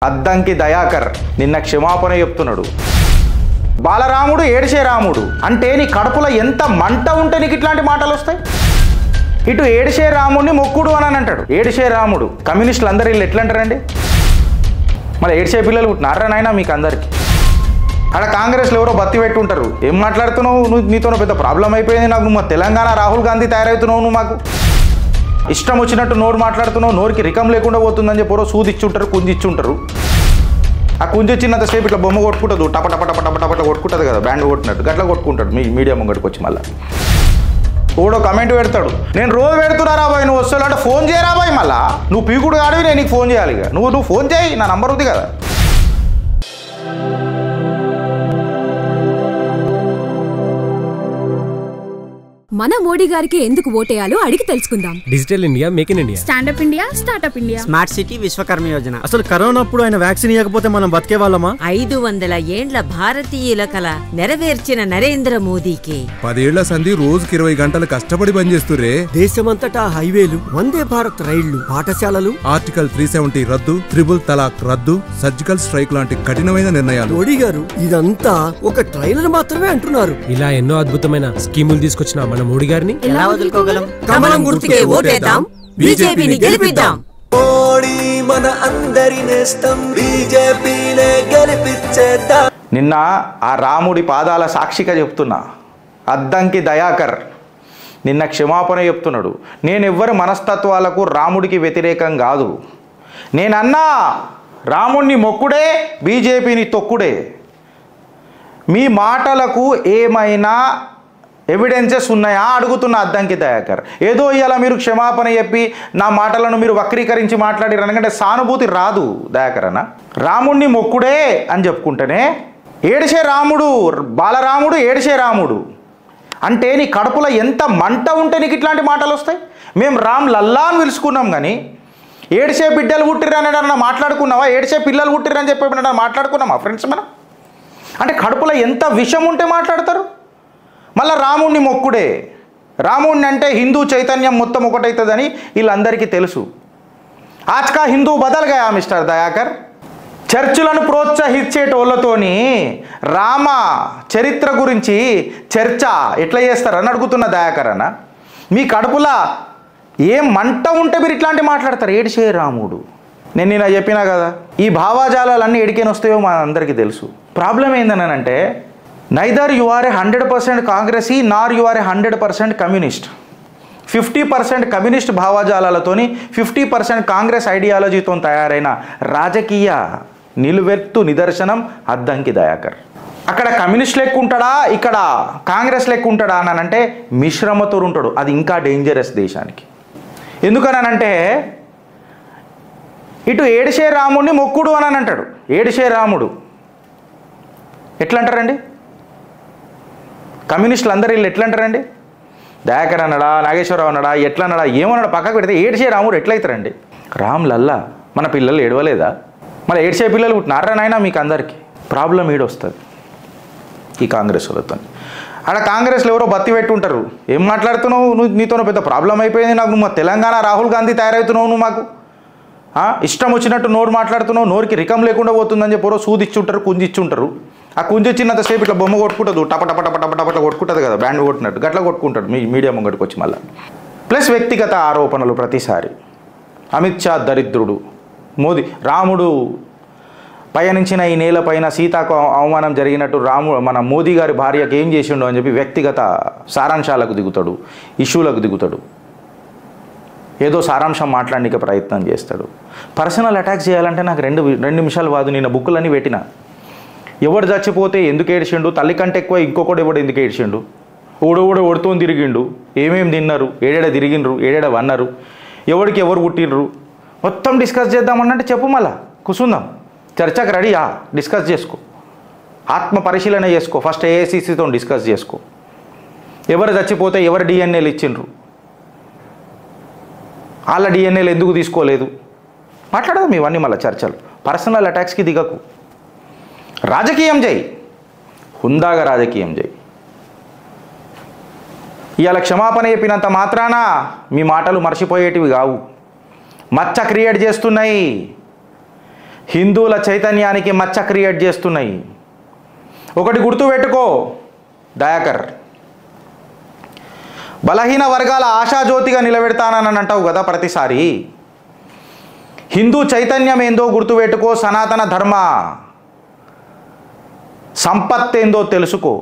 అద్దంకి దయాకర్ నిన్న క్షమాపణ చెప్తున్నాడు. బాలరాముడు ఏడిసే రాముడు అంటే నీ కడుపులో ఎంత మంట ఉంటే నీకు ఇట్లాంటి మాటలు వస్తాయి. ఇటు ఏడిసే రాముడిని మొక్కుడు అని అంటాడు. ఏడిసే రాముడు కమ్యూనిస్టులు అందరూ వీళ్ళు ఎట్లా అంటారండి? మళ్ళీ ఏడిసే పిల్లలు పుట్టినారా నాయన మీకు అందరికీ? అక్కడ కాంగ్రెస్లో ఎవరో బత్తి పెట్టి ఉంటారు. ఏం మాట్లాడుతున్నావు నువ్వు? నీతో పెద్ద ప్రాబ్లం అయిపోయింది నాకు. నువ్వు తెలంగాణ రాహుల్ గాంధీ తయారవుతున్నావు. నువ్వు మాకు ఇష్టం వచ్చినట్టు నోరు మాట్లాడుతున్నావు. నోరుకి రికం లేకుండా పోతుందని చెప్పి సూది ఇచ్చుంటారు, కుంజి ఇచ్చుంటారు. ఆ కుంజి వచ్చినంతసేపు ఇట్లా బొమ్మ కొట్టుకుంటుంది, టప టప టప టప టప కొట్టుకుంటుంది కదా, బ్యాండ్ కొట్టినట్టు గట్లా కొట్టుకుంటాడు. మీడియా ముంగడికి వచ్చి మళ్ళీ ఓడో కమెంట్ పెడతాడు, నేను రోజు పెడుతున్నా బాయ్, నువ్వు వస్తావు అంటే ఫోన్ చేయరా బాయ్, మళ్ళీ నువ్వు పీకుడు కాడివి, నేను నీకు ఫోన్ చేయాలి. ఇక నువ్వు ఫోన్ చేయి, నా నంబర్ ఉంది కదా. మన మోడీ గారికి ఎందుకు ఓటేయాలో అడిగి తెలుసుకుందాం. Digital India, make in India, stand up India, startup India, smart city, Vishwakarma Yojana. అసలు కరోనా అప్పుడు ఆయన వ్యాక్సిన్ ఇవ్వకపోతే మనం బతికే వాళ్ళమా? 500 ఏండ్ల భారతీయుల కల నెరవేర్చిన నరేంద్ర మోదీకి 10 ఏళ్ల సంధి రోజుకి 20 గంటలు కష్టపడి పనిచేస్తురే. దేశమంతటా హైవేలు, వందే భారత్ రైళ్లు, పాఠశాలలు, ఆర్టికల్ 370 రద్దు, త్రిబుల్ తలాక్ రద్దు, సర్జికల్ స్ట్రైక్ లాంటి కఠినమైన నిర్ణయాలు. మోడీ గారు ఇదంతా ఒక ట్రైలర్ మాత్రమే అంటున్నారు. ఇలా ఎన్నో అద్భుతమైన స్కీములు తీసుకొచ్చిన మన మోడీ గారిని ఎలా వదులుకోగలం? కమలం గుర్తుకే ఓటేద్దాం, బీజేపీని గెలిపిద్దాం. మోడీ మన అందరి నేస్తం, బీజేపీనే గెలిపించేద్దాం. నిన్న ఆ రాముడి పాదాల సాక్షిగా చెప్తున్నా, అద్దంకి దయాకర్ నిన్న క్షమాపణ చెప్తున్నాడు. నేను ఎవ్వరి మనస్తత్వాలకు రాముడికి వ్యతిరేకం కాదు. నేనన్నా రాముడిని మొక్కుడే, బీజేపీని తొక్కుడే. మీ మాటలకు ఏమైనా ఎవిడెన్సెస్ ఉన్నాయా అడుగుతున్న అద్దంకి దయాకర్. ఏదో ఇవాళ మీరు క్షమాపణ చెప్పి నా మాటలను మీరు వక్రీకరించి మాట్లాడారు ఎందుకంటే సానుభూతి రాదు దయాకర్ అన్న. రాముడిని మొక్కుడే అని చెప్పుకుంటేనే ఏడిసే రాముడు, బాలరాముడు ఏడిసే రాముడు అంటే నీ కడుపులో ఎంత మంట ఉంటే నీకు ఇట్లాంటి మాటలు వస్తాయి. మేము రామ్ లల్లా అని పిలుచుకున్నాం కానీ ఏడిసే బిడ్డలు పుట్టిర్రు అని మాట్లాడుకున్నావా? ఏడిసే పిల్లలు పుట్టిర్రు అని చెప్పి మాట్లాడుకున్నామా ఫ్రెండ్స్ మనం? అంటే కడుపులో ఎంత విషం ఉంటే మాట్లాడతారు. మళ్ళీ రాముడిని మొక్కుడే. రాముడిని అంటే హిందూ చైతన్యం మొత్తం ఒకటవుతుందని వీళ్ళందరికీ తెలుసు. ఆజ్కా హిందూ బదల్గయా మిస్టర్ దయాకర్. చర్చిలను ప్రోత్సహించేటోళ్ళతోని రామ చరిత్ర గురించి చర్చ ఎట్లా చేస్తారని అడుగుతున్న దయాకర్ అన్న. మీ కడుపులా ఏం మంట ఉంటే మీరు ఇట్లాంటి మాట్లాడతారు? ఏడిసే రాముడు. నేను నిన్న చెప్పినా కదా, ఈ భావాజాలన్నీ ఎడికేని వస్తాయో మా అందరికీ తెలుసు. ప్రాబ్లం ఏందనంటే నైదర్ యు ఆర్ ఏ 100% కాంగ్రెసీ nor you are a 100% communist. 50% communist భావజాలతోని 50% కాంగ్రెస్ ఐడియాలజీతో తయారైన రాజకీయ నిలువెత్తు నిదర్శనం అద్దంకి దయాకర్. అక్కడ కమ్యూనిస్ట్ లెక్క ఉంటాడా, ఇక్కడ కాంగ్రెస్ లెక్క ఉంటాడా అని అంటే మిశ్రమతో ఉంటాడు. అది ఇంకా డేంజరస్ దేశానికి. ఎందుకనంటే ఇటు ఏడిసే రాముడిని మొక్కుడు అని అంటాడు. ఏడిసే రాముడు ఎట్లా అంటారండి? కమ్యూనిస్టులు అందరూ వీళ్ళు ఎట్లా అంటారండి? దయాకర్ అన్నాడా, నాగేశ్వరరావు అన్నాడా, ఎట్లా అన్నాడా, ఏమన్నాడా పక్కకు పెడితే ఏడిసే రాముడు ఎట్లయితారండి? రామ్ లల్లా మన పిల్లలు ఏడవలేదా? మళ్ళీ ఏడిసే పిల్లలు పుట్టినారా నాయన మీకు అందరికీ? ప్రాబ్లం ఈడొస్తుంది ఈ కాంగ్రెస్ వాళ్ళతో. అక్కడ కాంగ్రెస్లో ఎవరో బత్తి పెట్టి ఉంటారు. ఏం మాట్లాడుతున్నావు నువ్వు? నీతో పెద్ద ప్రాబ్లం అయిపోయింది నాకు. నువ్వు తెలంగాణ రాహుల్ గాంధీ తయారవుతున్నావు. నువ్వు మాకు ఇష్టం వచ్చినట్టు నోరు మాట్లాడుతున్నావు. నోరుకి రికం లేకుండా పోతుందని చెప్పి సూది ఇచ్చుంటారు, కుంజి ఇచ్చుంటారు. ఆ కుంజి వచ్చినంతసేపు ఇట్లా బొమ్మ కొట్టుకుంటుంది, టప టప టప టప టప కొట్టుకుంటుంది కదా, బ్యాండ్ కొట్టినట్టు గట్లా కొట్టుకుంటాడు మీడియా ముంగడికి వచ్చి మళ్ళీ. ప్లస్ వ్యక్తిగత ఆరోపణలు ప్రతిసారి. అమిత్ షా దరిద్రుడు, మోదీ రాముడు పయనించిన ఈ నేలపైన సీతాకు అవమానం జరిగినట్టు మన మోదీ గారి భార్యకి ఏం చేసిండు అని చెప్పి వ్యక్తిగత సారాంశాలకు దిగుతాడు, ఇష్యూలకు దిగుతాడు. ఏదో సారాంశం మాట్లాడడానికి ప్రయత్నం చేస్తాడు. పర్సనల్ అటాక్స్ చేయాలంటే నాకు రెండు నిమిషాలు వాదు. నేను బుక్కులన్నీ పెట్టిన. ఎవడు చచ్చిపోతే ఎందుకు ఏడ్చిండు, తల్లి కంటే ఎక్కువ ఇంకొకటి ఎవడు ఎందుకు ఏడ్చిండు, ఓడోతో తిరిగిండు, ఏమేమి తిన్నారు, ఏడేడ తిరిగిండ్రు, ఏడేడ వన్నారు, ఎవరికి ఎవరు పుట్టిండ్రు మొత్తం డిస్కస్ చేద్దామన్నంటే చెప్పు. మళ్ళా కూర్చుందాం, చర్చకు రెడీయా, డిస్కస్ చేసుకో, ఆత్మ పరిశీలన చేసుకో. ఫస్ట్ ఏఐసిసితో డిస్కస్ చేసుకో. ఎవరు చచ్చిపోతే ఎవరు డిఎన్ఏలు ఇచ్చిండ్రు, వాళ్ళ డిఎన్ఏలు ఎందుకు తీసుకోలేదు, మాట్లాడదాం ఇవన్నీ. మళ్ళీ చర్చలు. పర్సనల్ అటాక్స్కి దిగకు. రాజకీయం చేయి, హుందాగా రాజకీయం చేయి. ఇవాళ క్షమాపణ చెప్పినంత మాత్రాన మీ మాటలు మర్చిపోయేటివి కావు. మచ్చ క్రియేట్ చేస్తున్నాయి. హిందువుల చైతన్యానికి మచ్చ క్రియేట్ చేస్తున్నాయి. ఒకటి గుర్తుపెట్టుకో దయాకర్, బలహీన వర్గాల ఆశాజ్యోతిగా నిలబెడతానని అంటావు కదా ప్రతిసారి. హిందూ చైతన్యం ఏందో గుర్తుపెట్టుకో, సనాతన ధర్మ సంపత్ ఏందో తెలుసుకో.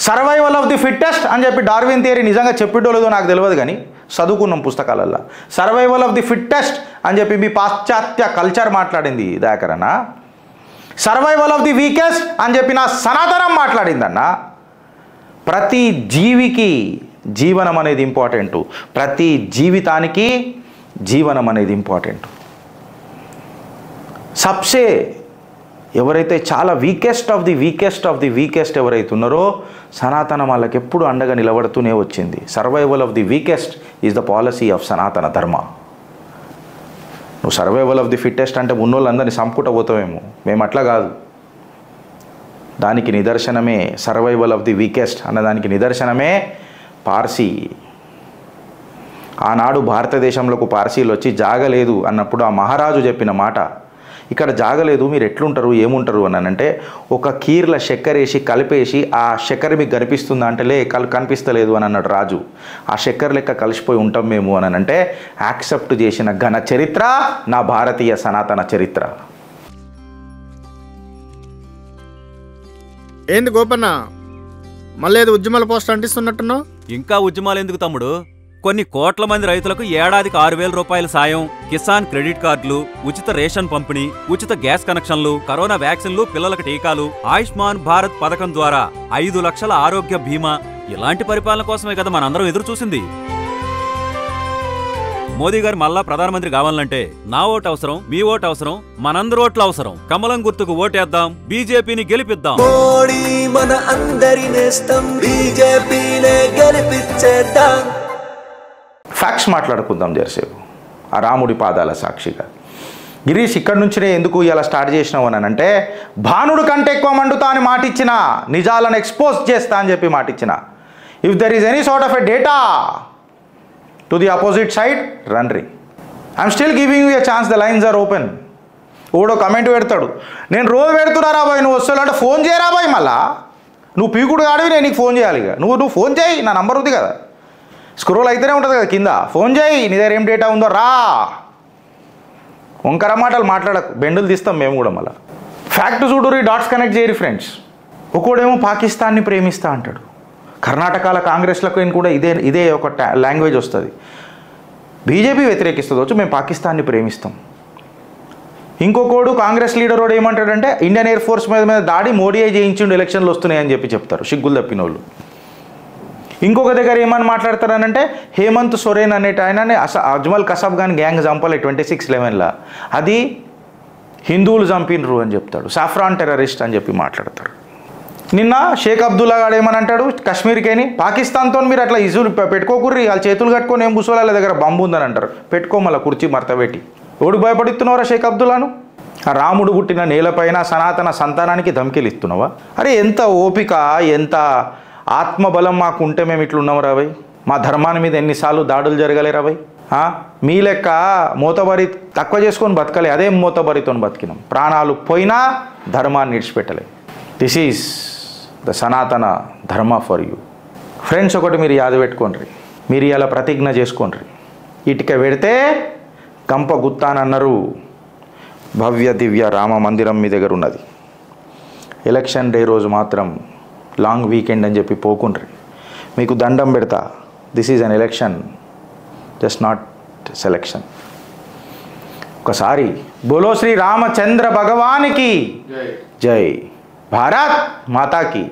సర్వైవల్ ఆఫ్ ది ఫిట్టెస్ట్ అని చెప్పి డార్విన్ థియరీ నిజంగా చెప్పిడో లేదో నాకు తెలియదు, కానీ చదువుకున్నాం పుస్తకాలల్లో. సర్వైవల్ ఆఫ్ ది ఫిట్టెస్ట్ అని చెప్పి మీ పాశ్చాత్య కల్చర్ మాట్లాడింది దయాకర్ అన్న. సర్వైవల్ ఆఫ్ ది వీకెస్ట్ అని చెప్పి నా సనాతనం మాట్లాడిందన్న. ప్రతి జీవికి జీవనం అనేది ఇంపార్టెంట్, ప్రతి జీవితానికి జీవనం అనేది ఇంపార్టెంట్. సబ్సే ఎవరైతే చాలా వీకెస్ట్ ఆఫ్ ది వీకెస్ట్ ఎవరైతే ఉన్నారో సనాతనం వాళ్ళకి ఎప్పుడు అండగా నిలబడుతూనే వచ్చింది. Survival of the weakest is the policy of సనాతన ధర్మ. నువ్వు సర్వైవల్ ఆఫ్ ది ఫిట్టెస్ట్ అంటే ఉన్నోళ్ళందరినీ సంపుట పోతావేమో, మేము అట్లా కాదు. దానికి నిదర్శనమే సర్వైవల్ ఆఫ్ ది వీకెస్ట్ అన్నదానికి నిదర్శనమే పార్సీ. ఆనాడు భారతదేశంలోకి పార్సీలు వచ్చి జాగలేదు అన్నప్పుడు ఆ మహారాజు చెప్పిన మాట, ఇక్కడ జాగలేదు మీరు ఎట్లుంటారు ఏముంటారు అని అంటే, ఒక కీర్ల చక్కెర వేసి కలిపేసి ఆ చక్కెర మీకు కనిపిస్తుందా అంటే కనిపిస్తలేదు అని అన్నాడు రాజు. ఆ చక్కెర లెక్క కలిసిపోయి ఉంటాం మేము అని అంటే యాక్సెప్ట్ చేసిన ఘన చరిత్ర నా భారతీయ సనాతన చరిత్ర. ఏంది గోపన్న, మళ్ళీ ఏదో ఉద్యమాల పోస్ట్ అంటిస్తున్నట్టున్నావు? ఇంకా ఉద్యమాలు ఎందుకు తమ్ముడు? కొన్ని కోట్ల మంది రైతులకు ఏడాదికి 6,000 రూపాయల సాయం, కిసాన్ క్రెడిట్ కార్డులు, ఉచిత రేషన్ పంపిణీ, ఉచిత గ్యాస్ కనెక్షన్లు, కరోనా వ్యాక్సిన్లు, పిల్లలకు టీకాలు, ఆయుష్మాన్ భారత్ పథకం ద్వారా 5 లక్షల ఆరోగ్య బీమా, ఇలాంటి పరిపాలన కోసమే కదా మనందరం ఎదురు చూసింది. మోదీ గారు మళ్ళా ప్రధానమంత్రి కావాలంటే నా ఓటు అవసరం, మీ ఓటు అవసరం, మనందరి ఓట్లు అవసరం. కమలం గుర్తుకు ఓటేద్దాం, బీజేపీని గెలిపిద్దాం. మోడీ మన అందరి నేస్తం, బీజేపీనే గెలిపించేద్దాం. ఫ్యాక్ట్స్ మాట్లాడుకుందాం జరసేపు. ఆ రాముడి పాదాల సాక్షిగా. గిరీష్ ఇక్కడి నుంచినే ఎందుకు ఇలా స్టార్ట్ చేసినావు అని అంటే, భానుడు కంటే ఎక్కువ మండుతా అని మాటిచ్చిన, నిజాలను ఎక్స్పోజ్ చేస్తా అని చెప్పి మాటిచ్చిన. If there is any sort of a data to the opposite side, రన్ రీ. I'm still giving you a chance, the lines are open. ఓడో కమెంట్ పెడతాడు, నేను రోజు పెడుతున్నారా బాయ్, నువ్వు వస్తావు అంటే ఫోన్ చేయరా బాయ్, మళ్ళా నువ్వు పీకుడు కాడివి, నేను నీకు ఫోన్ చేయాలి. ఇక నువ్వు ఫోన్ చేయి, నా నంబర్ ఉంది కదా, స్క్రోల్ అయితేనే ఉంటుంది కదా కింద, ఫోన్ చేయి, నీ దగ్గర ఏం డేటా ఉందో రా. వంకర మాటలు మాట్లాడకు, బెండులు తీస్తాం మేము కూడా. మళ్ళీ ఫ్యాక్ట్ చూడు, డాట్స్ కనెక్ట్ చేయరు ఫ్రెండ్స్. ఒకడేమో పాకిస్తాన్ని ప్రేమిస్తా అంటాడు, కర్ణాటకల కాంగ్రెస్లకు కూడా ఇదే ఒక లాంగ్వేజ్ వస్తుంది. బీజేపీ వ్యతిరేకిస్తుంది, మేము పాకిస్తాన్ని ప్రేమిస్తాం. ఇంకొకడు కాంగ్రెస్ లీడర్ వాడు ఏమంటాడంటే, ఇండియన్ ఎయిర్ ఫోర్స్ మీద దాడి మోడీ చేయించిండు, ఎలక్షన్లు వస్తున్నాయని చెప్పి చెప్తారు సిగ్గులు తప్పిన వాళ్ళు. ఇంకొక దగ్గర ఏమని మాట్లాడతారనంటే, హేమంత్ సోరెన్ అనేట ఆయననే అజ్మల్ కసాబ్ ఖాన్ గ్యాంగ్ చంపాలి 26/11 అది హిందువులు చంపినరు అని చెప్తాడు, సాఫ్రాన్ టెర్రరిస్ట్ అని చెప్పి మాట్లాడతారు. నిన్న షేక్ అబ్దుల్లా గారు ఏమని అంటాడు, కాశ్మీర్కేని పాకిస్తాన్తో మీరు అట్లా ఇజులు పెట్టుకోకుర్రి, వాళ్ళ చేతులు కట్టుకొని ఏం కూర్చోవాలి, వాళ్ళ దగ్గర బంబు ఉందని అంటారు. పెట్టుకో మళ్ళీ కుర్చీ మర్తబెట్టి. ఎవడు భయపడుతున్నారా షేక్ అబ్దుల్లాను? ఆ రాముడు పుట్టిన నేలపైన సనాతన సంతానానికి ధమ్కిలు ఇస్తున్నావా? అరే ఎంత ఓపిక, ఎంత ఆత్మబలం మాకు ఉంటే మేము ఇట్లున్నాం రాబోయ్. మా ధర్మాన్ని మీద ఎన్నిసార్లు దాడులు జరగలే రాబోయ్. మీ లెక్క మోతబరి తక్కువ చేసుకొని బతకలే, అదే మోతబరితో బతికినాం. ప్రాణాలు పోయినా ధర్మాన్ని విడిచిపెట్టలే. దిస్ ఈజ్ ద సనాతన ధర్మ ఫర్ యూ ఫ్రెండ్స్. ఒకటి మీరు యాద పెట్టుకోండి, మీరు ఇలా ప్రతిజ్ఞ చేసుకోండి, ఇటుక పెడితే కంప గుత్తానన్నారు. భవ్య దివ్య రామ మందిరం మీ దగ్గర ఉన్నది. ఎలక్షన్ డే రోజు మాత్రం లాంగ్ వీకెండ్ అని చెప్పి పోకుండ్రి. మీకు దండం పెడతా, this is an election, just not selection. ఒకసారి బోలో శ్రీ రామచంద్ర భగవానికి జై, భారత్ మాతాకి.